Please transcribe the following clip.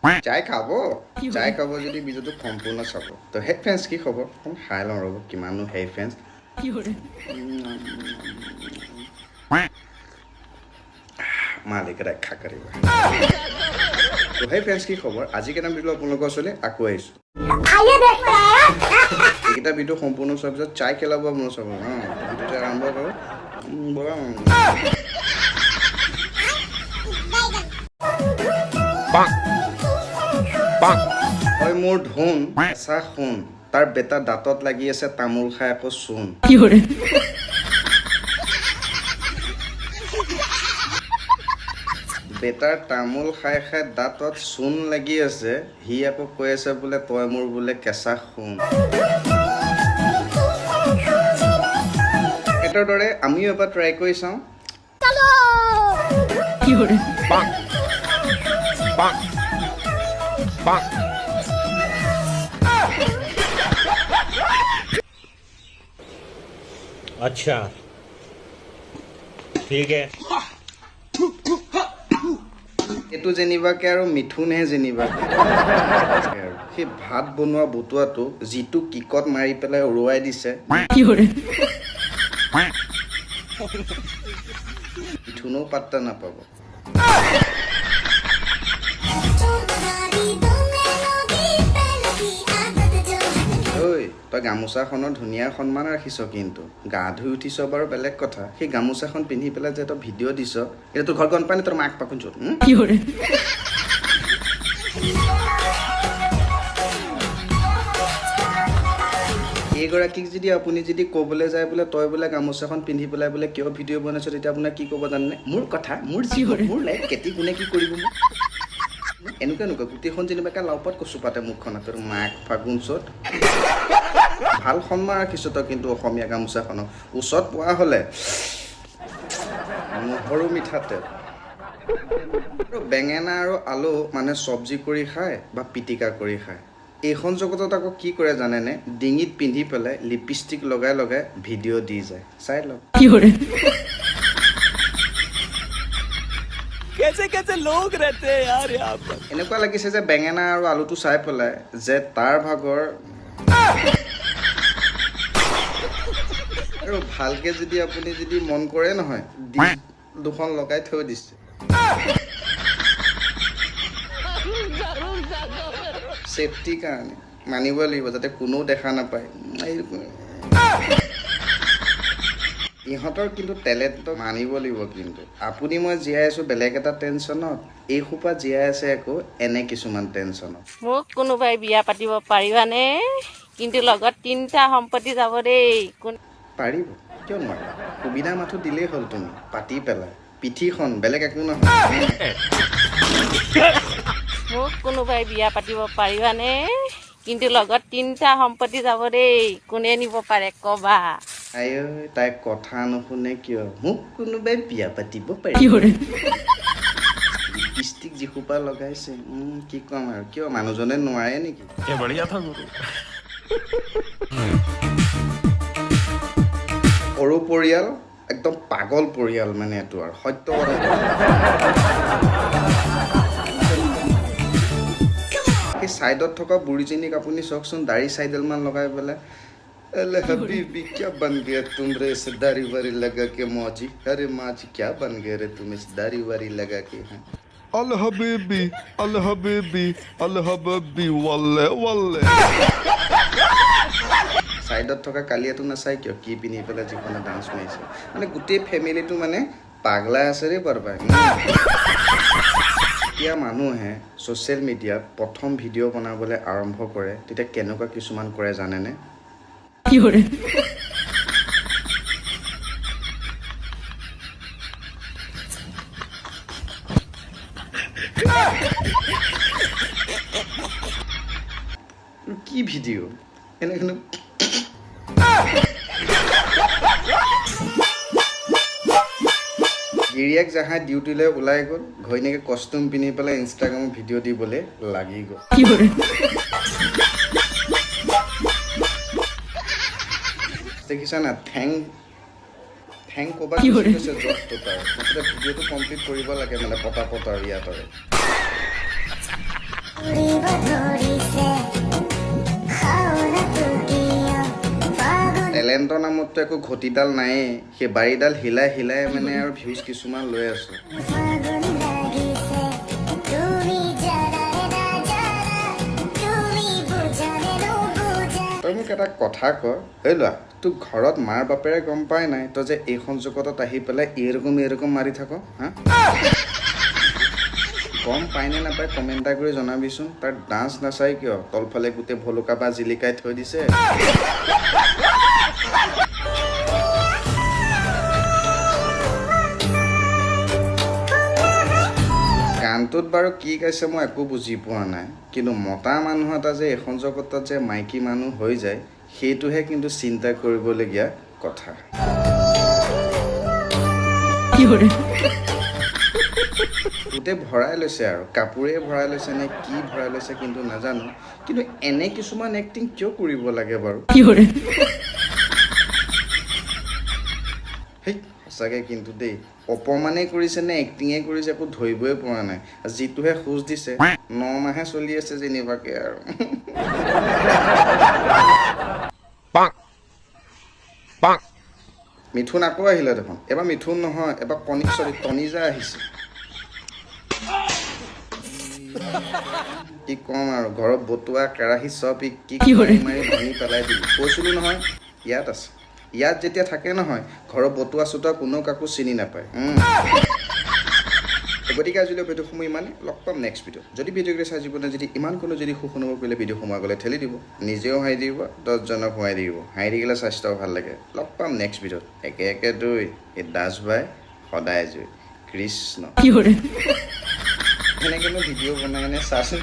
চাই খাব যদি ভিডিঅ'টো সম্পূৰ্ণ চাব তো হে ফ্ৰেণ্ডছ কি খবৰ অকণ খাই লওঁ ৰ'ব কিমানো হে ফ্ৰেণ্ডছ মালিক ৰক্ষা কৰিব তো হে ফ্ৰেণ্ডছ কি খবৰ আজি কেইটা ভিডিঅ' আপোনালোকৰ ওচৰলৈ আকৌ আহিছোঁ এইকেইটা ভিডিঅ' সম্পূৰ্ণ চোৱাৰ পিছত চাই খেলাব আপোনালোক চাব ভিডিঅ'টো আৰম্ভ কৰোঁ ব'লা হয় মোৰ ধোন এচা সোণ তাৰ বেটা দাঁতত লাগি আছে তামোল খাই আকৌ চূণ বেটাৰ তামোল খাই খাই দাঁতত চূণ লাগি আছে সি আকৌ কৈ আছে বোলে তই মোৰ বোলে কেঁচা সোণ এটাৰ দৰে আমিও এবাৰ ট্ৰাই কৰি চাওঁ अच्छा ठीक है এইটো যেনিবাকে আৰু মিথুনহে যেনিবাকে সেই ভাত বনোৱা বটুৱাটো যিটো কিকত মাৰি পেলাই উৰুৱাই দিছে মিথুনেও পাত্তা নাপাব ঐ তই গামোচাখনৰ ধুনীয়া সন্মান ৰাখিছ কিন্তু গা ধুই উঠিছ বাৰু বেলেগ কথা সেই গামোচাখন পিন্ধি পেলাই যে তই ভিডিঅ' দিছ এতিয়া তোৰ ঘৰ গম পাই নে তোৰ মাক পাকোন চোন এইগৰাকীক যদি আপুনি যদি ক'বলৈ যায় বোলে তই বোলে গামোচাখন পিন্ধি পেলাই বোলে কিয় ভিডিঅ' বনাইছ তেতিয়া আপোনাক কি ক'ব জানেনে মোৰ কথা মোৰ জীৱন মোৰ লাইফ কেতি কোনে কি কৰিব মোক এনেকুৱা গোটেইখন যেনিবাকে লাওপাত কচু পাতে মুখখন তোৰ মাক ফাগুন চত ভাল সন্মান ৰাখিছ তই কিন্তু অসমীয়া গামোচাখনক ওচৰত পোৱা হ'লে নহৰু মিঠাতেল বেঙেনা আৰু আলু মানে চব্জি কৰি খায় বা পিটিকা কৰি খায় এইখন জগতত আকৌ কি কৰে জানেনে ডিঙিত পিন্ধি পেলাই লিপষ্টিক লগাই লগাই ভিডিঅ' দি যায় চাই লওক कैसे कैसे लोग रहते हैं यार यहाँ पर এনেকুৱা লাগিছে যে বেঙেনা আৰু আলুটো চাই পেলাই যে তাৰ ভাগৰ আৰু ভালকে যদি আপুনি যদি মন কৰে নহয় দুখন লগাই থৈ দিছে চেফটিৰ কাৰণে মানিব লাগিব যাতে কোনেও দেখা নাপায় ইহঁতৰ কিন্তু টেলেণ্টটো মানিব লাগিব কিন্তু আপুনি মই জীয়াই আছোঁ বেলেগ এটা টেনশ্যনত এই সোপা জীয়াই আছে আকৌ এনে কিছুমান টেনশ্যনত মোক কোনোবাই বিয়া পাতিব পাৰিবানে কিন্তু লগত 3টা সম্পত্তি যাব দেই পাৰিব কিয় নোৱাৰে সুবিধা মাথো দিলেই হ'ল তুমি পাতি পেলাই পিঠিখন বেলেগ একো নহয় মোক কোনোবাই বিয়া পাতিব পাৰিবানে কিন্তু লগত 3টা সম্পত্তি যাব দেই কোনে নিব পাৰে ক'বা আই তাই কথা নুশুনে কিয় মোক কোনোবাই বিয়া পাতিব পাৰি লিপষ্টিক যিসোপা লগাইছে কি ক'ম আৰু কিয় মানুহজনে নোৱাৰে নেকি সৰু পৰিয়াল একদম পাগল পৰিয়াল মানে এইটো আৰু সত্য কথা সেই ছাইডত থকা বুঢ়ীজনীক আপুনি চাওকচোন দাড়ি চাইডেলমান লগাই পেলাই अरे हबीबी क्या बन गया तुम रे इस दाढ़ी वारी लगा के मौजी अरे माजी क्या बन गए रे तुम इस दाढ़ी वारी लगा के हैं अल हबीबी वल्ले वल्ले সাইডত থকা কালিয়াটো নাচাই কিয় কি পিন্ধি পেলাই যিখনে ডান্স মাৰিছে মানে গোটেই ফেমিলিটো মানে পাগলা আছে ৰে বাৰবাৰ এতিয়া মানুহে ছ'চিয়েল মিডিয়াত প্ৰথম ভিডিঅ' বনাবলৈ আৰম্ভ কৰে তেতিয়া কেনেকুৱা কিছুমান কৰে জানেনে কি ভিডিঅ' এনেকৈ গিৰিয়েক যাহা ডিউটিলৈ ওলাই গ'ল ঘৈণীয়েকে কষ্টিউম পিন্ধি পেলাই ইনষ্টাগ্ৰামত ভিডিঅ' দিবলৈ লাগি গ'ল দেখিছা না ঠেং ক'ৰবাত গৈছে জবটো তাৰ মুঠতে ভিডিঅ'টো কমপ্লিট কৰিব লাগে মানে পটাপট আৰু ইয়াত আৰু টেলেণ্টৰ নামততো একো ঘটিডাল নায়েই সেই বাৰীডাল হিলাই হিলাই মানে আৰু ভিউজ কিছুমান লৈ আছোঁ তই মোক এটা কথা ক এই লোৱা তোৰ ঘৰত মাৰ বাপেৰে গম পাই নাই তই যে এইখন জগতত আহি পেলাই এৰকম মাৰি থাক হা গম পাই নে নাপায় কমেণ্ট এটা কৰি জনাবিচোন তাৰ ডান্স নাচাই কিয় তলফালে গোটেই ভলুকা বা জিলিকাই থৈ দিছে গানটোত বাৰু কি গাইছে মই একো বুজি পোৱা নাই কিন্তু মতা মানুহ এটা যে এখন জগতত যে মাইকী মানুহ হৈ যায় সেইটোহে কিন্তু চিন্তা কৰিবলগীয়া কথা গোটেই ভৰাই লৈছে আৰু কাপোৰে ভৰাই লৈছে নে কি ভৰাই লৈছে কিন্তু নাজানো কিন্তু এনে কিছুমান এক্টিং কিয় কৰিব লাগে বাৰু সঁচাকৈ কিন্তু দেই অপমানেই কৰিছে নে এক্টিঙে কৰিছে একো ধৰিবই পৰা নাই যিটোহে খোজ দিছে 9 মাহে চলি আছে যেনিবাকে আৰু মিথুন আকৌ আহিলে দেখোন এবাৰ মিথুন নহয় এবাৰ তনিজা আহিছে কি ক'ম আৰু ঘৰত বতুৱা কেৰাহী চব কি মাৰি ভাঙি পেলাই দিলোঁ কৈছিলোঁ নহয় ইয়াত আছে ইয়াত যেতিয়া থাকে নহয় ঘৰৰ বতুৱা চতুৱা কোনো কাকো চিনি নাপায় গতিকে আজিলৈ ভিডিঅ' সময় ইমানে লগ পাম নেক্সট ভিডিঅ' যদি ভিডিঅ'কেইটা চাই জীৱনে যদি ইমান কোনো যদি সুখ অনুভৱ কৰিলে ভিডিঅ' সোমাই গ'লে ঠেলি দিব নিজেও হাঁহি দিব 10জনক সোমাই দিব হাঁহি থাকিলে স্বাস্থ্যও ভাল লাগে লগ পাম নেক্সট ভিডিঅ'ত একে একে দুই এই দাস বাই সদায় জুই কৃষ্ণ সেনেকৈনো ভিডিঅ' বনাই চাচোন